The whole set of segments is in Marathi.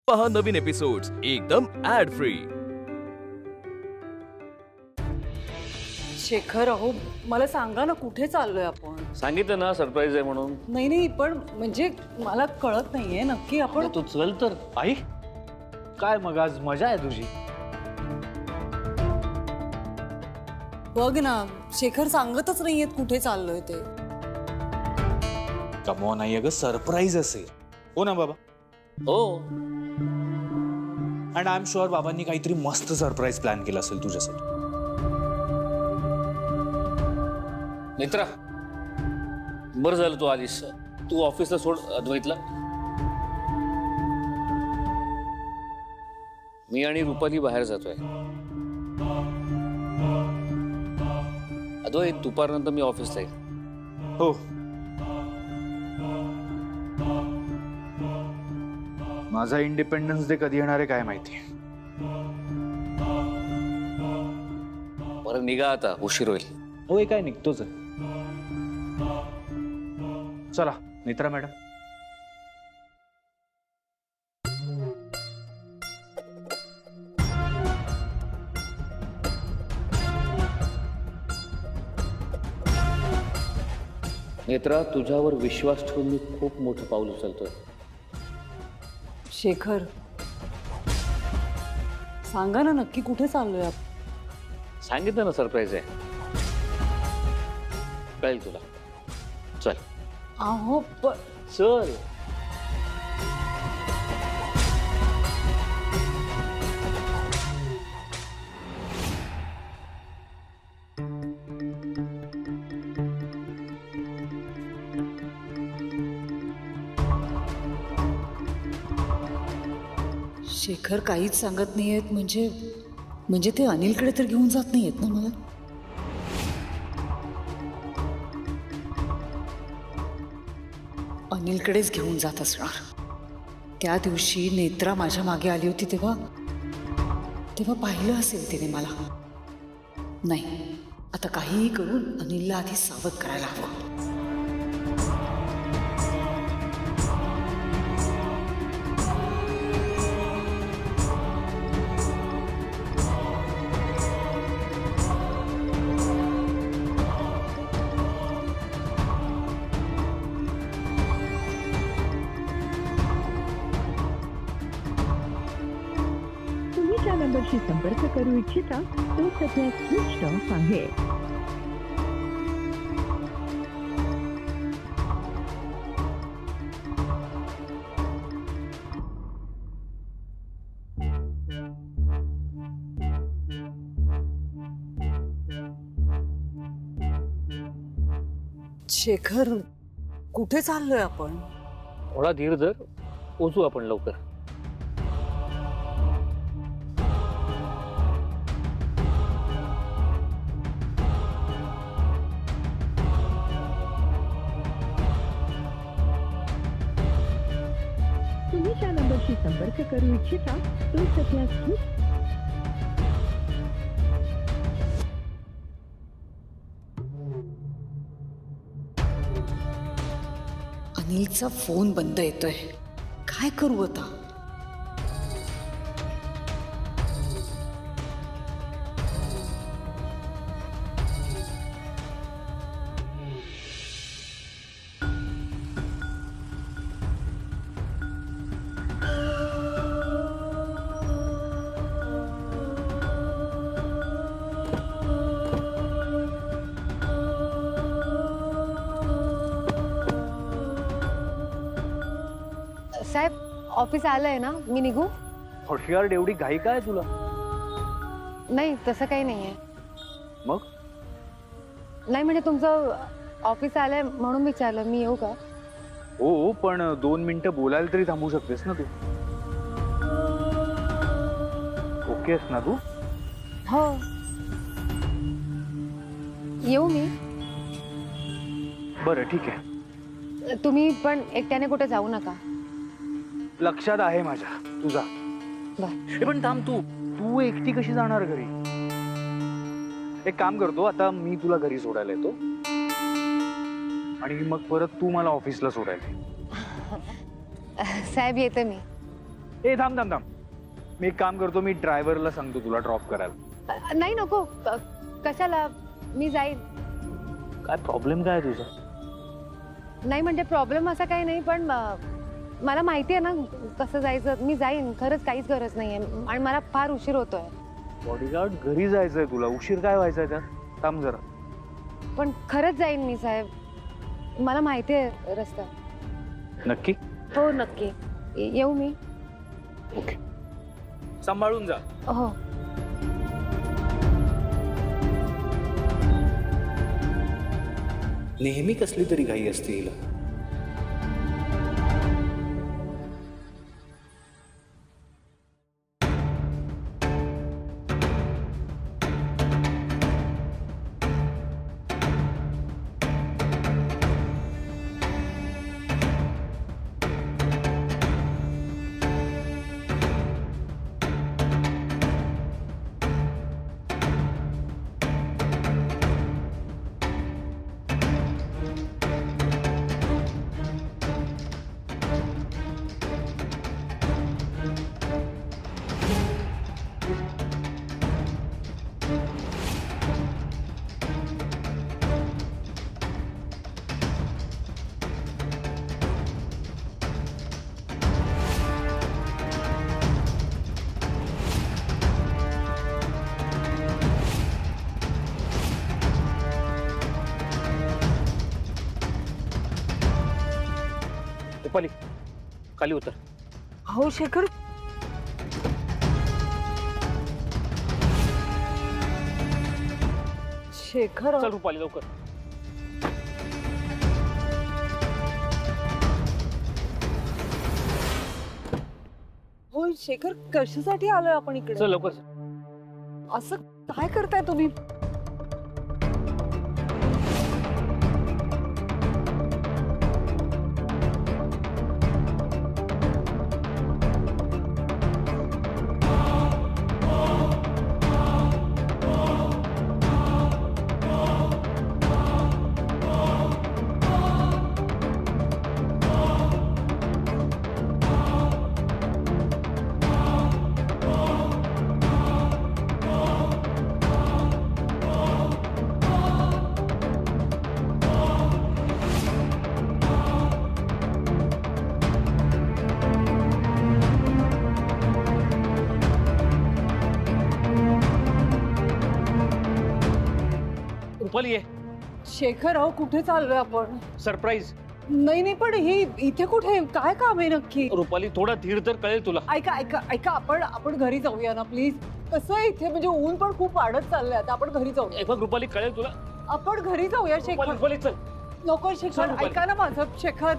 पहा नवीन एपिसोड्स एकदम ऍड फ्री। शेखर, अहो मला सांगा ना, कुठे चाललोय आपण? सांगितलं ना सरप्राईज आहे म्हणून. नाही पण म्हणजे मला कळत नाहीये नक्की आपण. तू चल तर. आई काय मग आज मजा आहे तुझी. बघ ना, शेखर सांगतच नाहीयेत कुठे चाललोय ते. कमो नाही अगं, सरप्राईज असेल. हो ना बाबा? हो. अँड आय एम शुअर बाबांनी काहीतरी मस्त सरप्राईज प्लॅन केला असेल तुझ्यासाठी. नेत्रा, बरं झालं तू आलीस. तू ऑफिसला सोड अद्वैतला. मी आणि रुपाली बाहेर जातोय. अद्वैत, दुपारनंतर मी ऑफिसला येईल. हो. माझा इंडिपेंडन्स डे कधी येणार आहे काय माहिती. बरं निघा आता, उशीर होईल. हो, काय निघतोच आहे. चला नेत्रा मॅडम. नेत्रा, तुझ्यावर विश्वास ठेवून मी खूप मोठं पाऊल उचलतोय. शेखर, सांगा ना नक्की कुठे चाललोय आपण? सांगितलं ना सरप्राईज आहे. कळेल तुला. चल. अहो चल. शेखर काहीच सांगत नाहीयेत म्हणजे ते अनिलकडे तर घेऊन जात नाहीयेत ना मला? अनिलकडेच घेऊन जात असणार. त्या दिवशी नेत्रा माझ्या मागे आली होती तेव्हा पाहिलं असेल तिने मला. नाही, आता काहीही करून अनिलला आधी सावध करायला हवं. ज्या नंबरशी संपर्क करू इच्छिता तो सध्या स्विच ऑफ आहे. शेखर, कुठे चाललोय आपण? थोडा धीर धर, पोचू आपण लवकर. तुम्ही ज्या नंबरशी संपर्क करू इच्छिता तो सध्या स्विच. अनिलचा फोन बंद येतोय. काय करू आता? साहेब, ऑफिस आलंय ना, मी निघू? हॉटयार्ड, एवढी घाई काय तुला? नाही, तसं काही नाहीये. मग नाही म्हणजे तुमचं ऑफिस आलंय म्हणून विचारलं. मी येऊ का? हो, पण 2 मिनिटं बोलायला तरी थांबू शकतेस ना तू. ओके आहेस ना तू? हो. येऊ मी? बरं ठीक आहे. तुम्ही पण एकट्याने कुठे जाऊ नका. लक्षात आहे माझ्या. तुझा पण थांब, तू एकटी कशी जाणार घरी? एक काम करतो, आता मी तुला घरी सोडायला येतो आणि मग परत तू मला ऑफिसला सोडायला. साहेब येते मी. ए थांब थांब थांब, मी एक काम करतो, मी ड्रायव्हरला सांगतो तुला ड्रॉप करायला. नाही नको, कशाला, मी जाईन. काय प्रॉब्लेम काय आहे तुझा? नाही म्हणजे प्रॉब्लेम असा काही नाही, पण मला माहिती आहे ना कसं जायचं. मी जाईन, खरंच काहीच गरज नाहीये आणि मला फार उशीर होतोय. बॉडीगार्ड घरी जायचंय तुला, उशीर काय व्हायचाय त्यात? थांब जरा. पण खरंच जाईन मी साहेब, मला माहिती आहे रस्ता. नक्की? हो नक्की. येऊ मी? ओके, सांभाळून जा. हो. नेहमी कसली तरी घाई असते हिला. रुपाली, खाली उतर. हो शेखर, शेखर चल रुपाली लवकर. हो शेखर, कशासाठी आलोय आपण इकडे? चल लवकर. असं काय करताय तुम्ही? रुपाली ये. शेखर अहो, कुठे चाललोय आपण? सरप्राईज. नाही नाही, पण हे इथे कुठे, काय काम आहे नक्की? रुपाली थोडा धीर तर कळेल तुला. ऐका ऐका ऐका, आपण घरी जाऊया ना प्लीज. कसं आहे इथे, म्हणजे ऊन पण खूप वाढत चाललंय आता. आपण घरी जाऊया. एक बघ रुपाली, कळेल तुला. आपण घरी जाऊया रुपाली, शेखर. रुपाली चल. नको चल, शेखर, रुपाली. ऐका ना माझं शेखर.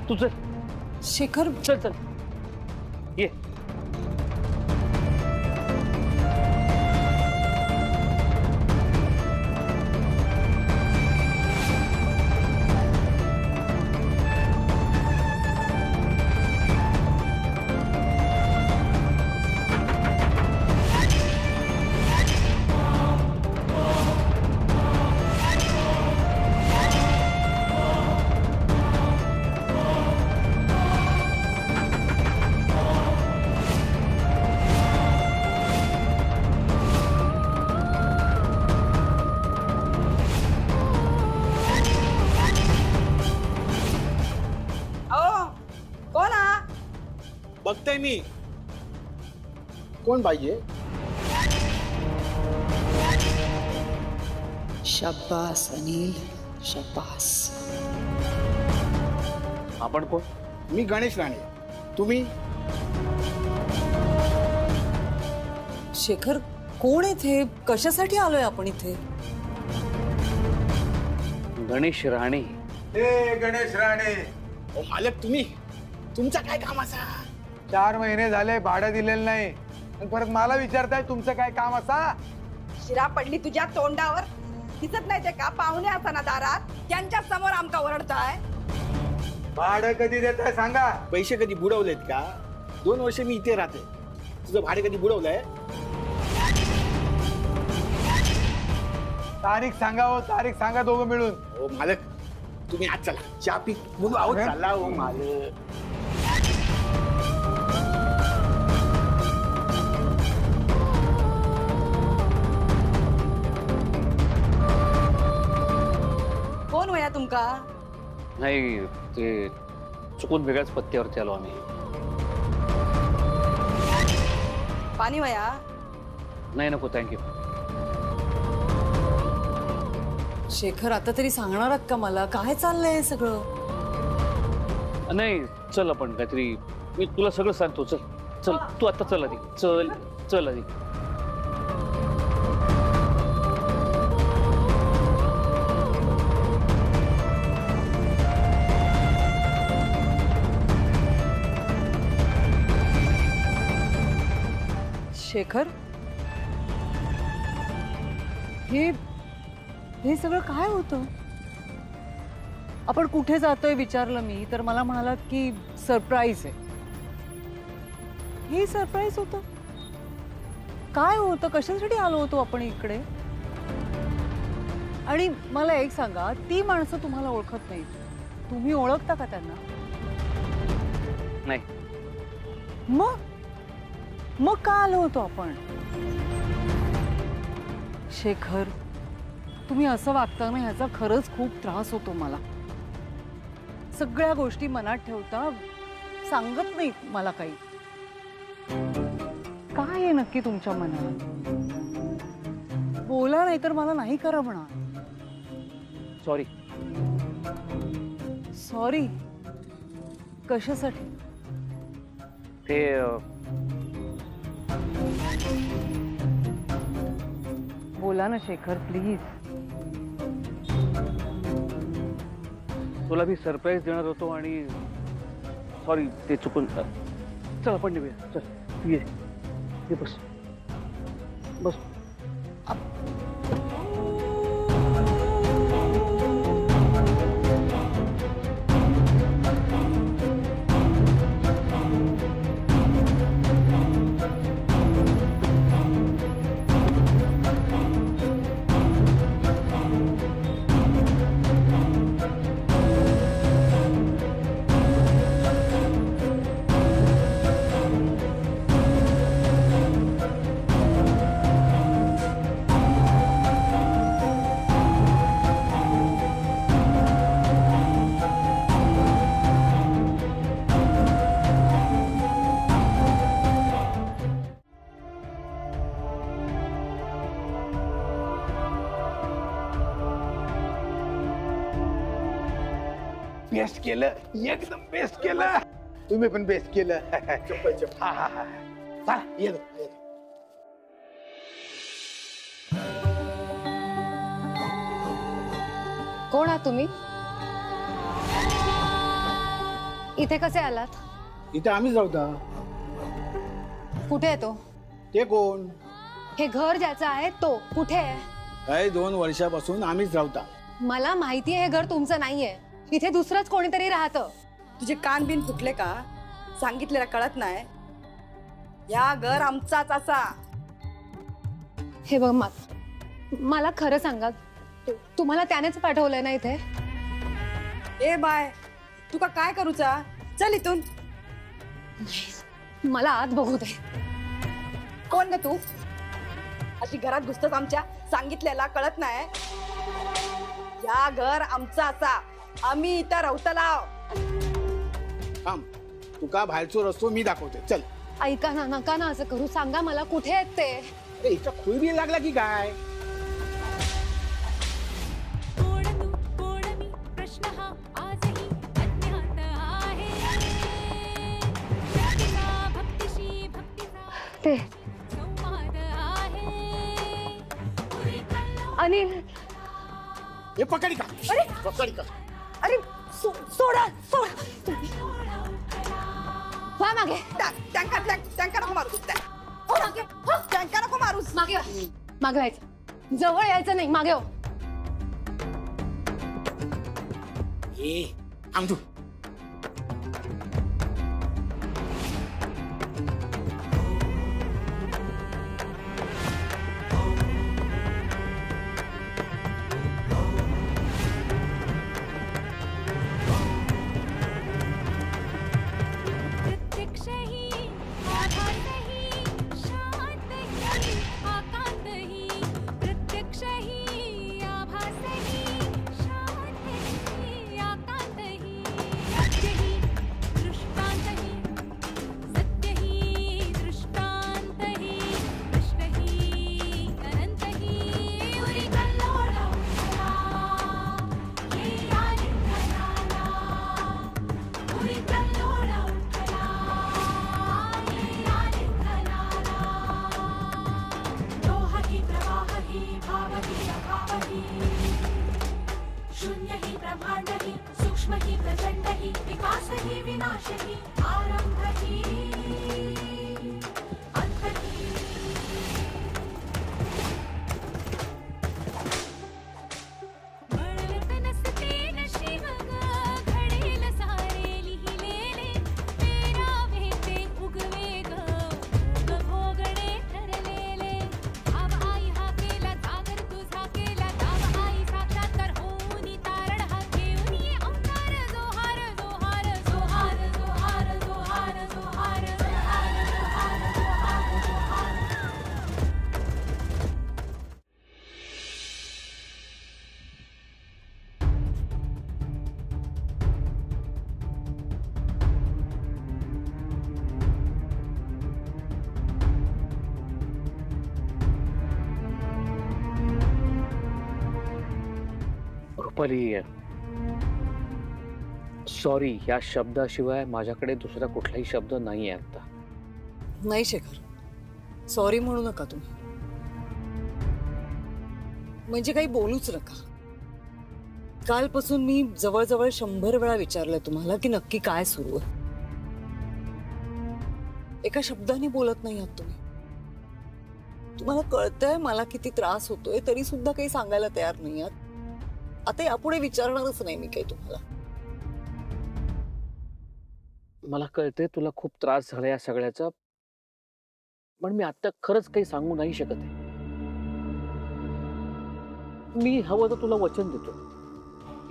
तू चल. शेखर चल चल ये. बघतोय मी. कोण पाहिजे? शाबास अनिल, शाबास. आपण कोण? मी गणेश राणे. तुम्ही? शेखर, कोण इथे? कशासाठी आलोय आपण इथे? गणेश राणे. ए गणेश राणे, ओ मालक, तुम्ही? तुमचा काय काम असा? 4 महिने झाले भाडं दिलेलं नाही आणि परत मला विचारताय तुमचं काय काम असा? शिरा पडली तुझ्या तोंडावर. दिसत नाही ते का? पाहुणे असताना दारात त्यांच्या समोर आमका ओरडताय. भाडं कधी देताय सांगा. पैसे कधी बुडवलेत का? 2 वर्ष मी इथे राहते. तुझं भाडे कधी बुडवलंय? तारीख सांगा हो, तारीख सांगा दोघं मिळून. ओ मालक, तुम्ही आज चला, चहा पी बोलू. आहोत चला हो मालक. कोण वया तुमका? नाही, ते चुकून वेगळ्याच पत्त्यावरती आलो आम्ही. पाणी वया? नाही नको, थँक्यू. शेखर, आता तरी सांगणार आहात का मला? काय चाललंय सगळं? नाही, चल आपण काहीतरी, मी तुला सगळं सांगतो. चल चल, तू आता चल आधी. चल चल आधी. शेखर, हे सगळं काय होतं? आपण कुठे जातोय विचारलं मी तर मला म्हणालात की सरप्राईज आहे. हे सरप्राईज होतं? काय होतं? कशासाठी आलो होतो आपण इकडे? आणि मला एक सांगा, ती माणसं तुम्हाला ओळखत नाहीत, तुम्ही ओळखता का त्यांना? नाही. मग का आलो होतो आपण? शेखर, तुम्ही असं वागता ना, ह्याचा खरंच खूप त्रास होतो मला. सगळ्या गोष्टी मनात ठेवता, सांगत नाही मला काही. काय आहे नक्की तुमच्या मनात? बोला, नाही तर मला नाही करा म्हणा. सॉरी. सॉरी कशासाठी? ते बोला ना शेखर, प्लीज. तुला मी सरप्राईज देणार होतो आणि सॉरी, ते चुकून. चल आपण निघूया. चल ये, ये बस बस. बेस्ट केलं, एकदम बेस्ट केलं. तुम्ही पण बेस्ट केलं. हा हा हा. चला, ये ना, ये ना. कोण आहात तुम्ही? इथे कसे आलात? इथे आम्हीच राहता. कुठे आहे तो? ते कोण? हे घर ज्याचं आहे तो कुठे आहे? काय 2 वर्षापासून आम्हीच राहता. मला माहितीये हे घर तुमचं नाहीये. इथे दुसरंच कोणीतरी राहतं. तुझे कान बिन फुटले का? सांगितलेलं कळत नाही? या घर आमचाच असा. हे बघ, मला खरं सांगा, तुम्हाला त्यानेच पाठवलंय ना इथे? ए बाय, तुका काय करूचा? चल इथून. मला आत बघू दे. कोण ग तू? अशी घरात घुसतोस आमच्या? सांगितलेला कळत नाही? या घर आमचा असा. आम्ही इथं राहतलाव. थांब, तुका बाहेरचो रस्तो मी दाखवते, चल. ऐका ना, नका ना असं करू. सांगा मला कुठे आहेत ते. अरे हिच्या खुळबी लागला की काय? ते अनिल, हे पकडी का? अरे! पकडी का? अरे सोडा सोडा. वा मागे टँकर नको मारूस. टँकर नको मारूस. मागे वा. मागे व्हायचं, जवळ यायचं नाही. मागे हो. ए आमदू रुपाली, सॉरी, या शब्दाशिवाय माझ्याकडे दुसरा कुठलाही शब्द नाही आहे आता. नाही शेखर, सॉरी म्हणू नका तुम्ही. म्हणजे काही बोलूच नका. कालपासून मी जवळजवळ 100 वेळा विचारलंय तुम्हाला की नक्की काय सुरू आहे. एका शब्दाने बोलत नाही आहात तुम्ही. तुम्हाला कळतंय मला किती त्रास होतोय, तरी सुद्धा काही सांगायला तयार नाही आहात. आता यापुढे विचारणारच नाही मी काही तुम्हाला. मला कळतंय तुला खूप त्रास झाला या सगळ्याचा, पण मी आता खरंच काही सांगू नाही शकत आहे. मी हवं तर तुला वचन देतो,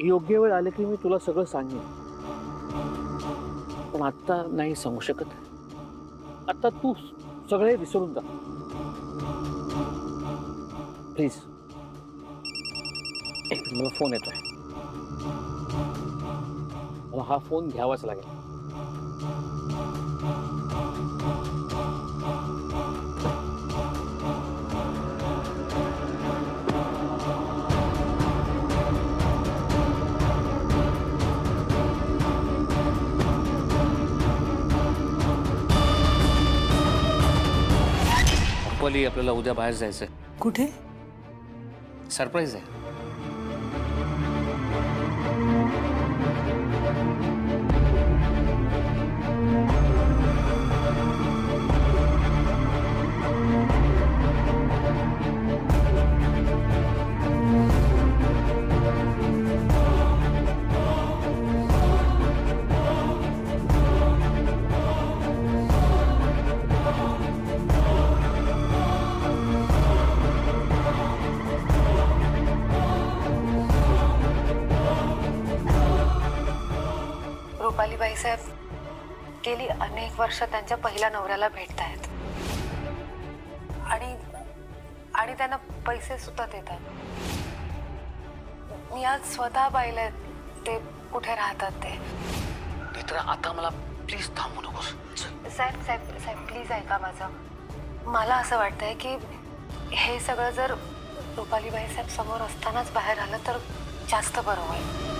योग्य वेळ आले की मी तुला सगळं सांगेन, पण आता नाही सांगू शकत. आता तू सगळे विसरून जा प्लीज. मला फोन येतोय, मला हा फोन घ्यावाच लागेल. रुपाली, आपल्याला उद्या बाहेर जायचंय. कुठे? सरप्राईज आहे. रुपालीबाई साहेब गेली अनेक वर्ष त्यांच्या पहिल्या नवऱ्याला भेटतायत आणि त्यांना पैसे सुद्धा देतात. मी आज स्वतः पाहिलंय ते कुठे राहतात ते. तर आता मला प्लीज थांबू नकोस चल. साहेब साहेब साहेब प्लीज ऐका माझं. मला असं वाटतंय की हे सगळं जर रुपालीबाई साहेब समोर असतानाच बाहेर आलं तर जास्त बरं होईल.